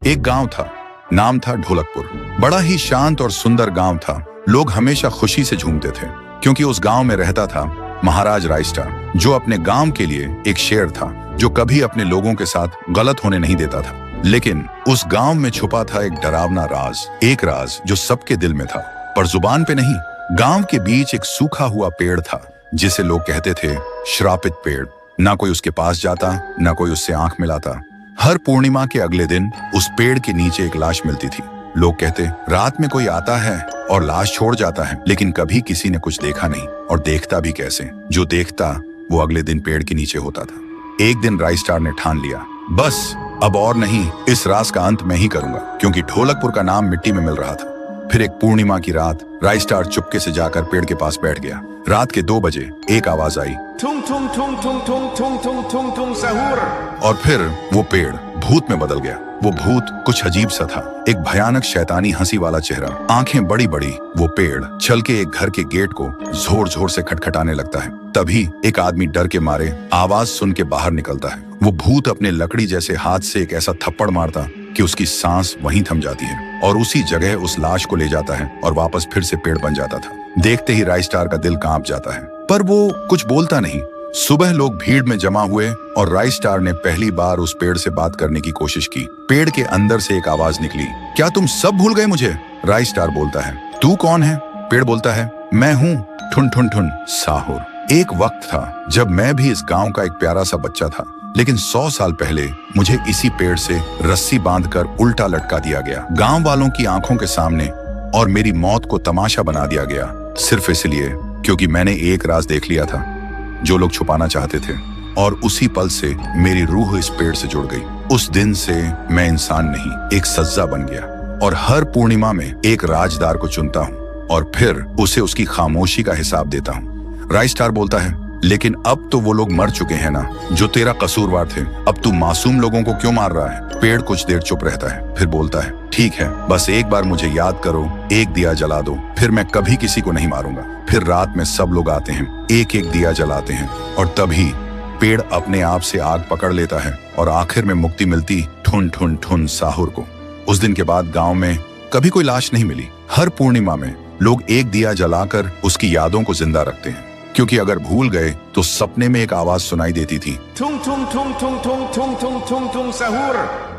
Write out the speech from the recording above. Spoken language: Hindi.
एक गांव था, नाम था ढोलकपुर। बड़ा ही शांत और सुंदर गांव था। लोग हमेशा खुशी से झूमते थे क्योंकि उस गांव में रहता था महाराज रायस्टार, जो अपने गांव के लिए एक शेर था, जो कभी अपने लोगों के साथ गलत होने नहीं देता था। लेकिन उस गांव में छुपा था एक डरावना राज, एक राज जो सबके दिल में था पर जुबान पे नहीं। गांव के बीच एक सूखा हुआ पेड़ था जिसे लोग कहते थे श्रापित पेड़। ना कोई उसके पास जाता, ना कोई उससे आंख मिलाता। हर पूर्णिमा के अगले दिन उस पेड़ के नीचे एक लाश मिलती थी। लोग कहते, रात में कोई आता है और लाश छोड़ जाता है, लेकिन कभी किसी ने कुछ देखा नहीं, और देखता भी कैसे। जो देखता वो अगले दिन पेड़ के नीचे होता था। एक दिन रायस्टार ने ठान लिया, बस अब और नहीं, इस राज का अंत मैं ही करूंगा, क्योंकि ढोलकपुर का नाम मिट्टी में मिल रहा था। फिर एक पूर्णिमा की रात रायस्टार चुपके से जाकर पेड़ के पास बैठ गया। रात के 2 बजे एक आवाज आई, थुम थुम थुम थुम थुम थुम थुम थुम थुम सहूर। और फिर वो पेड़ भूत में बदल गया। वो भूत कुछ अजीब सा था, एक भयानक शैतानी हंसी वाला चेहरा, आंखें बड़ी बड़ी। वो पेड़ चल के एक घर के गेट को जोर जोर से खटखटाने लगता है। तभी एक आदमी डर के मारे आवाज सुन के बाहर निकलता है। वो भूत अपने लकड़ी जैसे हाथ से एक ऐसा थप्पड़ मारता कि उसकी सांस वहीं थम जाती है, और उसी जगह उस लाश को ले जाता है और वापस फिर से पेड़ बन जाता था। देखते ही रायस्टार का दिल कांप जाता है, पर वो कुछ बोलता नहीं। सुबह लोग भीड़ में जमा हुए और रायस्टार ने पहली बार उस पेड़ से बात करने की कोशिश की। पेड़ के अंदर से एक आवाज निकली, क्या तुम सब भूल गए मुझे? रायस्टार बोलता है, तू कौन है? पेड़ बोलता है, मैं हूँ ठुन ठुन ठुन साहुर। एक वक्त था जब मैं भी इस गांव का एक प्यारा सा बच्चा था, लेकिन 100 साल पहले मुझे इसी पेड़ से रस्सी बांधकर उल्टा लटका दिया गया, गांव वालों की आंखों के सामने, और मेरी मौत को तमाशा बना दिया गया, सिर्फ इसलिए क्योंकि मैंने एक राज देख लिया था जो लोग छुपाना चाहते थे। और उसी पल से मेरी रूह इस पेड़ से जुड़ गई। उस दिन से मैं इंसान नहीं, एक सज्जा बन गया, और हर पूर्णिमा में एक राजदार को चुनता हूँ और फिर उसे उसकी खामोशी का हिसाब देता हूँ। रायस्टार बोलता है, लेकिन अब तो वो लोग मर चुके हैं ना, जो तेरा कसूरवार थे। अब तू मासूम लोगों को क्यों मार रहा है? पेड़ कुछ देर चुप रहता है, फिर बोलता है, ठीक है, बस एक बार मुझे याद करो, एक दिया जला दो, फिर मैं कभी किसी को नहीं मारूंगा। फिर रात में सब लोग आते हैं, एक एक दिया जलाते हैं, और तभी पेड़ अपने आप से आग पकड़ लेता है, और आखिर में मुक्ति मिलती ठुन ठुन ठुन साहुर को। उस दिन के बाद गांव में कभी कोई लाश नहीं मिली। हर पूर्णिमा में लोग एक दिया जलाकर उसकी यादों को जिंदा रखते हैं, क्योंकि अगर भूल गए तो सपने में एक आवाज सुनाई देती थी, थुम थुम थुम थुम थुम थुम थुम थुम थुम सहूर।